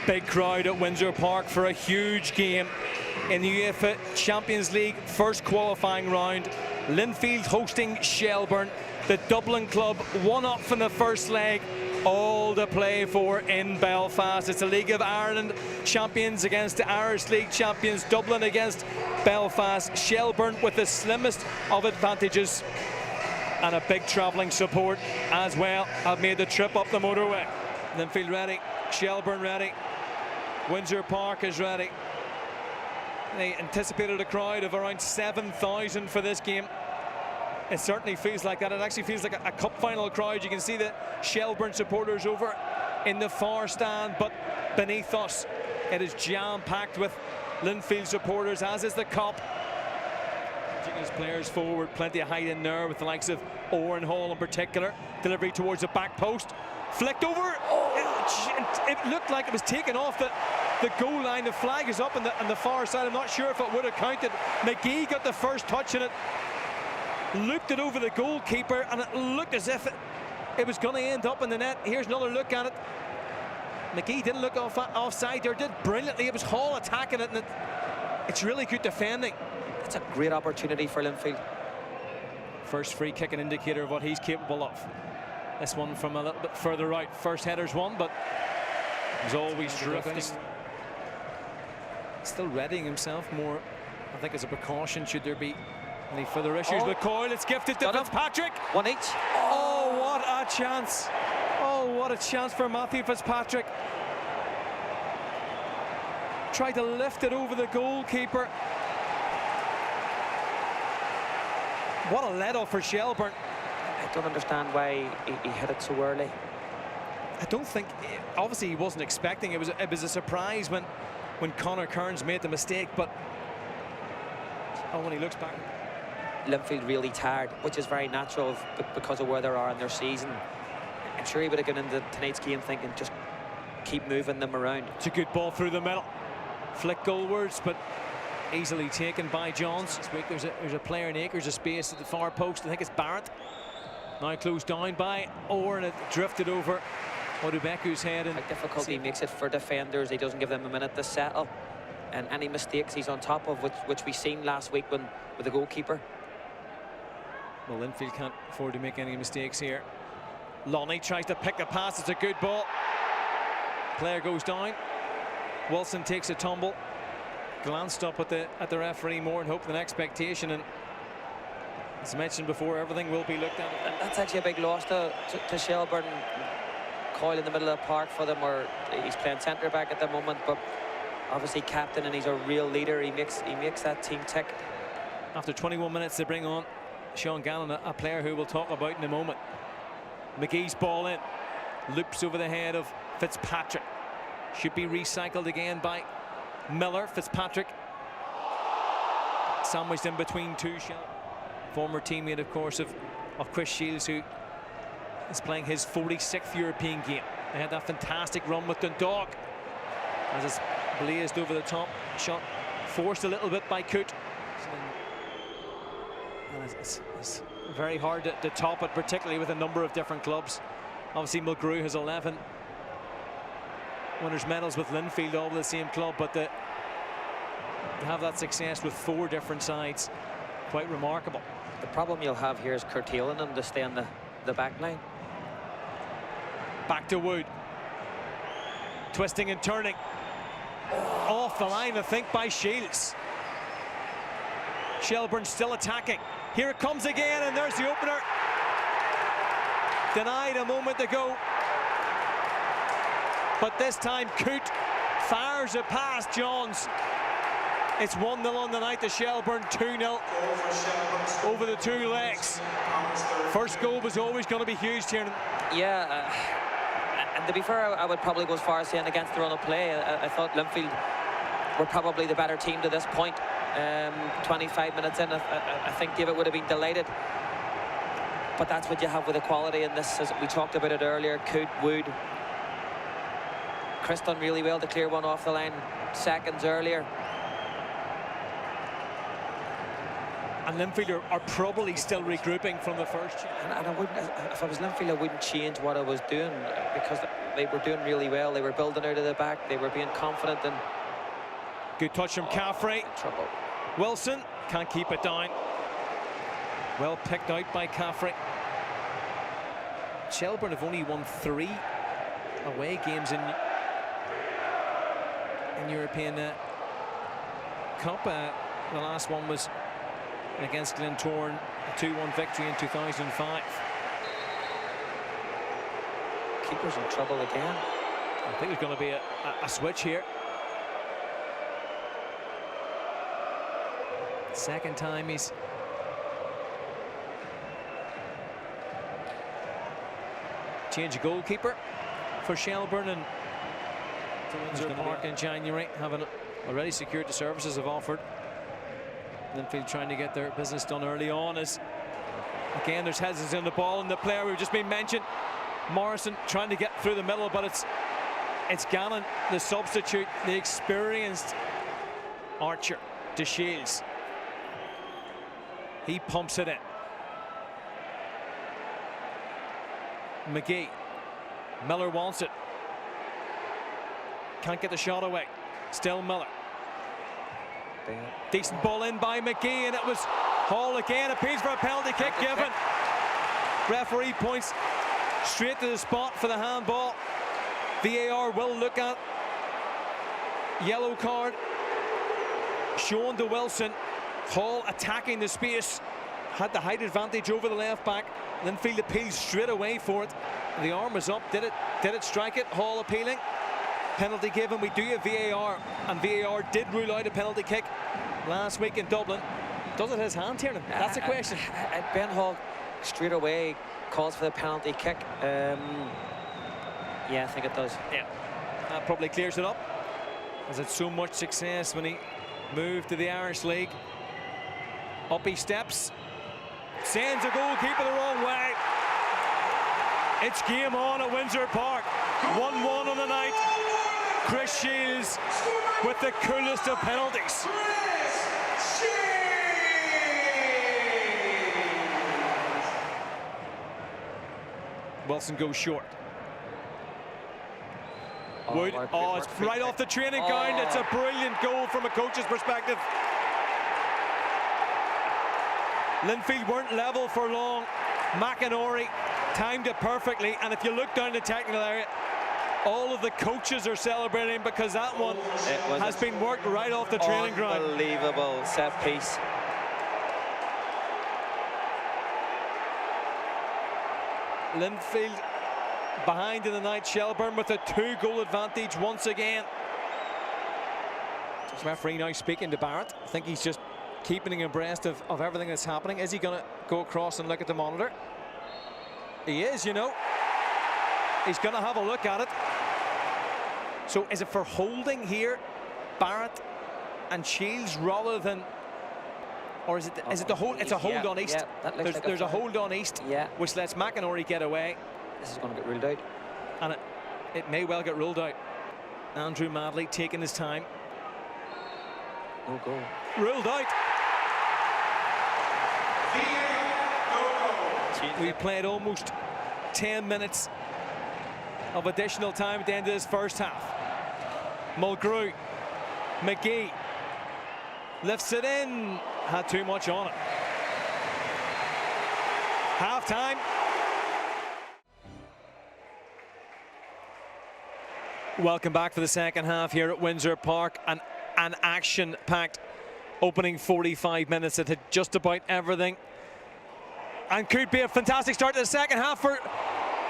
Big crowd at Windsor Park for a huge game in the UEFA Champions League first qualifying round. Linfield hosting Shelbourne. The Dublin club one up from the first leg, all to play for in Belfast. It's the League of Ireland champions against the Irish League champions. Dublin against Belfast. Shelbourne with the slimmest of advantages and a big travelling support as well. Have made the trip up the motorway. Linfield ready, Shelbourne ready, Windsor Park is ready. They anticipated a crowd of around 7,000 for this game. It certainly feels like that. It actually feels like a cup final crowd. You can see the Shelbourne supporters over in the far stand, but beneath us it is jam-packed with Linfield supporters, as is the Cop. His players forward, plenty of height in there with the likes of Owen Hall in particular. Delivery towards the back post, flicked over. It looked like it was taken off the goal line. The flag is up on the far side. I'm not sure if it would have counted. McGee got the first touch in it, looped it over the goalkeeper, and it looked as if it was going to end up in the net. Here's another look at it. McGee didn't look offside there, did brilliantly. It was Hall attacking it, and it's really good defending. It's a great opportunity for Linfield. First free kick, an indicator of what he's capable of. This one from a little bit further out. First header's one, but he's always drifting. Still readying himself more, I think, as a precaution should there be any further issues with Coyle. It's gifted to Fitzpatrick. One each. Oh, what a chance. Oh, what a chance for Matthew Fitzpatrick. Tried to lift it over the goalkeeper. What a let-off for Shelbourne. I don't understand why he hit it so early. I don't think, obviously he wasn't expecting it. It was a surprise when Conor Kearns made the mistake, but when he looks back. Linfield really tired, which is very natural because of where they are in their season. I'm sure he would have gone into tonight's game thinking just keep moving them around. It's a good ball through the middle. Flick goalwards, but easily taken by Johns. This week there's a player in acres of space at the far post. I think it's Barrett. Now closed down by Orr, and it drifted over Odubeku's head. And how difficult he makes it for defenders. He doesn't give them a minute to settle, and any mistakes he's on top of, which we seen last week with the goalkeeper. Well, Linfield can't afford to make any mistakes here. Lonnie tries to pick the pass. It's a good ball. Player goes down. Wilson takes a tumble. Glanced up at the referee more in hope than expectation, and as mentioned before, everything will be looked at. And that's actually a big loss to Shelbourne. Coyle in the middle of the park for them, or he's playing centre back at the moment, but obviously captain, and he's a real leader. He makes that team tick. After 21 minutes, they bring on Sean Gannon, a player who we'll talk about in a moment. McGee's ball in, loops over the head of Fitzpatrick. Should be recycled again by Miller. Fitzpatrick sandwiched in between two. Former teammate, of course, of Chris Shields, who is playing his 46th European game. They had that fantastic run with Dundalk as it's blazed over the top. Shot forced a little bit by Coote. And it's very hard to top it, particularly with a number of different clubs. Obviously, Mulgrew has 11 winners' medals with Linfield, all with the same club, but to have that success with 4 different sides, quite remarkable. The problem you'll have here is curtailing them to stay on the back line. Back to Wood. Twisting and turning. Off the line, I think, by Shields. Shelbourne still attacking. Here it comes again, and there's the opener. Denied a moment ago. But this time, Coote fires it past Johns. It's 1-0 on the night to Shelbourne, 2-0 over the 2 legs. First goal was always going to be huge here. Yeah, and to be fair, I would probably go as far as saying against the run of play. I thought Linfield were probably the better team to this point. 25 minutes in, I think David would have been delighted. But that's what you have with the quality in this, as we talked about it earlier. Coote, Wood. Chris done really well to clear one off the line seconds earlier. And Linfield are probably still regrouping from the first. And I wouldn't, if I was Linfield, I wouldn't change what I was doing, because they were doing really well. They were building out of the back. They were being confident, and good touch from Caffrey. Trouble. Wilson can't keep it down. Well picked out by Caffrey. Shelbourne have only won 3 away games in European Cup. The last one was against Glentoran, a 2-1 victory in 2005. Keeper's in trouble again. I think there's going to be a switch here. Second time he's change of goalkeeper for Shelbourne and to Windsor Park in January, having already secured the services of offered. Linfield trying to get their business done early on, as again there's hesitance in the ball, and the player we've just been mentioned, Morrison, trying to get through the middle, but it's Gannon, the substitute, the experienced archer, De Shields. He pumps it in. McGee. Miller wants it. Can't get the shot away. Still Miller. Decent ball in by McGee, and it was Hall again. Appeals for a penalty kick given. Referee points straight to the spot for the handball. VAR will look at. Yellow card shown to Wilson. Hall attacking the space. Had the height advantage over the left back. Linfield appeals straight away for it. The arm was up. Did it strike it? Hall appealing. Penalty given. We do have VAR, and VAR did rule out a penalty kick last week in Dublin. Does it his hand, Tiernan? That's the question. Ben Hall straight away calls for the penalty kick. Yeah, I think it does. Yeah, that probably clears it up, as it's so much success when he moved to the Irish League. Up he steps, sends a goalkeeper the wrong way. It's game on at Windsor Park. 1-1 on the night. Chris Shields with the coolest of penalties. Wilson goes short. Wood, it's right off the training ground. It's a brilliant goal from a coach's perspective. Linfield weren't level for long. McInerney timed it perfectly, and if you look down the technical area, all of the coaches are celebrating because that one has been worked right off the training ground. Unbelievable set piece. Linfield behind in the night. Shelbourne with a 2-goal advantage once again. Referee now speaking to Barrett. I think he's just keeping him abreast of everything that's happening. Is he going to go across and look at the monitor? He is, you know. He's going to have a look at it. So is it for holding here, Barrett and Shields, rather than, or is it the hold? It's a hold on East. Yeah, there's a hold on East, which lets McInerney get away. This is going to get ruled out, and it may well get ruled out. Andrew Madley taking his time. No goal. Ruled out. We played almost 10 minutes of additional time at the end of this first half. Mulgrew, McGee lifts it in, had too much on it. Half time. Welcome back for the second half here at Windsor Park. An action-packed opening 45 minutes that had just about everything, and could be a fantastic start to the second half for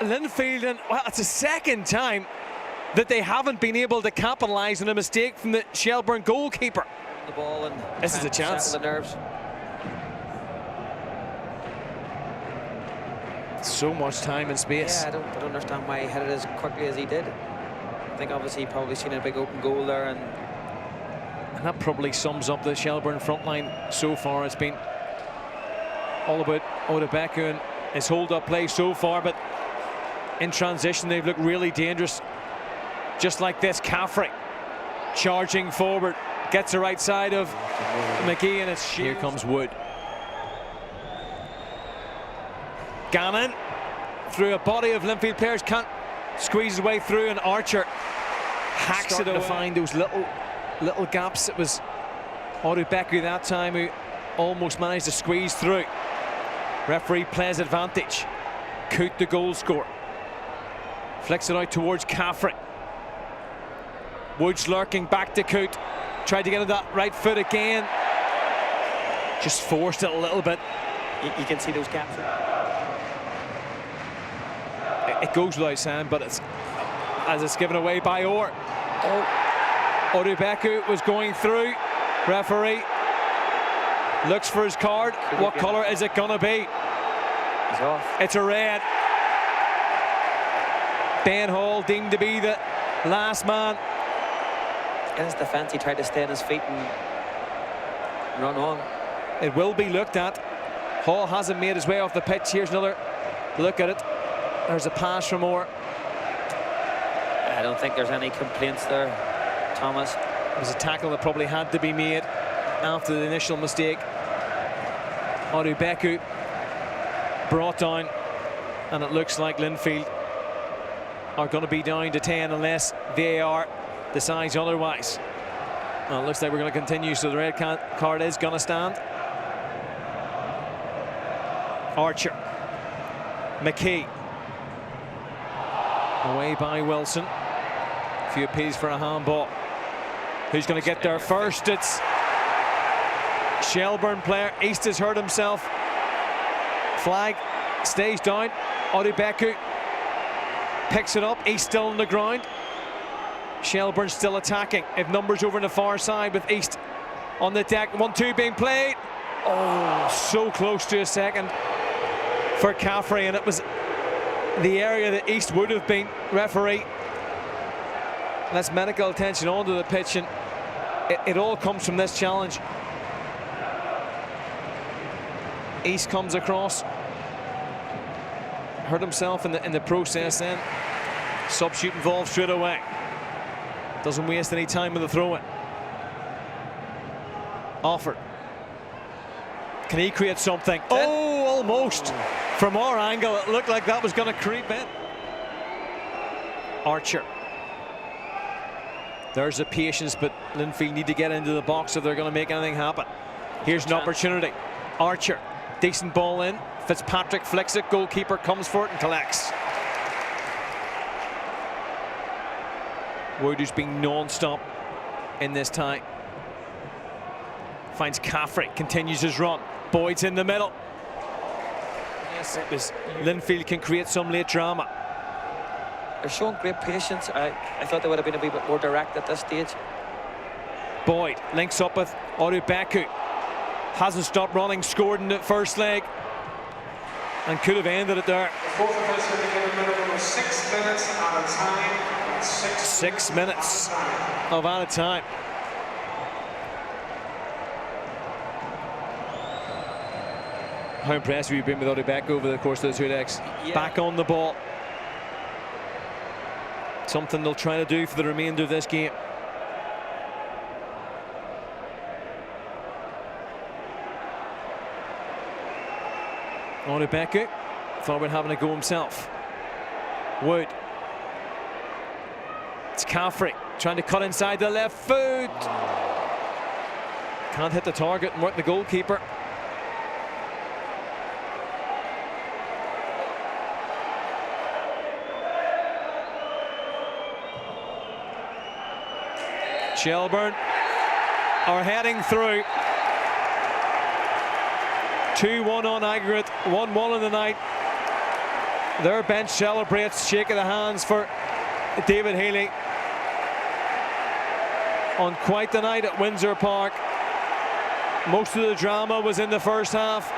Linfield. And well, it's the second time that they haven't been able to capitalise on a mistake from the Shelbourne goalkeeper. The ball, and this is a chance. The nerves. So much time and space. Yeah, I don't understand why he hit it as quickly as he did. I think obviously he probably seen a big open goal there, and that probably sums up the Shelbourne front line so far. It's been all about Odebeku and his hold-up play so far, but in transition they've looked really dangerous. Just like this, Caffrey charging forward, gets the right side of McGee, and it's here comes Wood. Gannon through a body of Linfield players, can't squeezes way through, and Archer hacks it away. To find those little gaps. It was Odubeku that time who almost managed to squeeze through. Referee plays advantage. Coote, the goal scorer, flicks it out towards Caffrey. Woods lurking back to Coote. Tried to get on that right foot again. Just forced it a little bit. You can see those gaps. It goes without saying, but it's given away by Orr. Odubeku was going through. Referee looks for his card. What colour is it gonna be? He's off. It's a red. Ben Hall deemed to be the last man. In his defence, he tried to stay on his feet and run on. It will be looked at. Hall hasn't made his way off the pitch. Here's another look at it. There's a pass from Orr. I don't think there's any complaints there, Thomas. It was a tackle that probably had to be made after the initial mistake. Odubeku brought down, and it looks like Linfield are going to be down to 10 unless VAR decides otherwise. Well, it looks like we're going to continue, so the red card is going to stand. Archer. McKee. Away by Wilson. A few appeals for a handball. Who's going to get there first? It's Shelbourne player. East has hurt himself. Flag stays down. Odubeku picks it up. East still on the ground. Shelbourne still attacking. If numbers over on the far side with East on the deck. 1-2 being played. Oh, so close to a second for Caffrey, and it was the area that East would have been. Referee, that's medical attention onto the pitch, and it all comes from this challenge. East comes across, hurt himself in the process, then substitute involved straight away. Doesn't waste any time with the throw-in. Offered. Can he create something? Oh, almost. From our angle, it looked like that was going to creep in. Archer. There's the patience, but Linfield need to get into the box if they're going to make anything happen. Here's an opportunity. Archer, decent ball in. Fitzpatrick flicks it. Goalkeeper comes for it and collects. Wood, who's been non-stop in this tie, finds Caffrey, continues his run. Boyd's in the middle. Yes, it was. Linfield can create some late drama. They're showing great patience. I thought they would have been a wee bit more direct at this stage. Boyd links up with Odubeku. Hasn't stopped running, scored in the first leg, and could have ended it there. The fourth official became a minimum of 6 minutes out of time. 6 minutes of out of time. How impressed have you been with Odubeku over the course of the 2 legs? Yeah. Back on the ball. Something they'll try to do for the remainder of this game. Odubeku thought about having a go himself. Wood. It's Caffrey trying to cut inside the left foot. Can't hit the target and work the goalkeeper. Shelbourne are heading through. 2-1 on aggregate, 1-1 in the night. Their bench celebrates, shaking the hands for David Healy on quite the night at Windsor Park. Most of the drama was in the first half.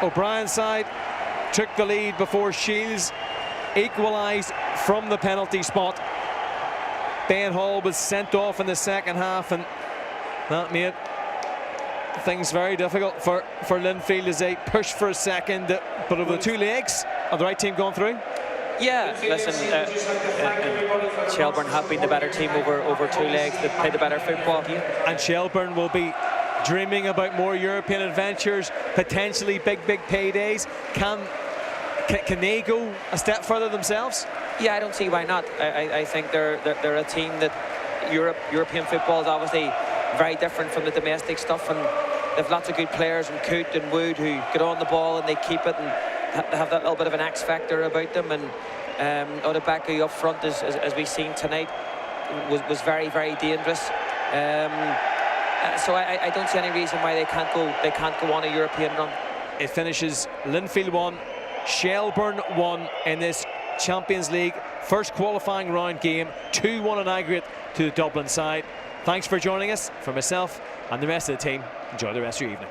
O'Brien's side took the lead before Shields equalised from the penalty spot. Ben Hall was sent off in the second half, and that made things very difficult for Linfield as they pushed for a second. But over the 2 legs, have the right team gone through? Yeah, listen, Shelbourne have been the better team over 2 legs. They've played the better football. And Shelbourne will be dreaming about more European adventures, potentially big paydays. Can Can they go a step further themselves? Yeah, I don't see why not. I think they're a team that European football is obviously very different from the domestic stuff, and they've lots of good players, and Coote and Wood, who get on the ball and they keep it, and they have that little bit of an X factor about them. And Odebaki up front, as we've seen tonight, was very, very dangerous. So I don't see any reason why they can't go on a European run. It finishes Linfield 1, Shelbourne 1 in this Champions League first qualifying round game, 2-1 in aggregate to the Dublin side. Thanks for joining us. For myself and the rest of the team, enjoy the rest of your evening.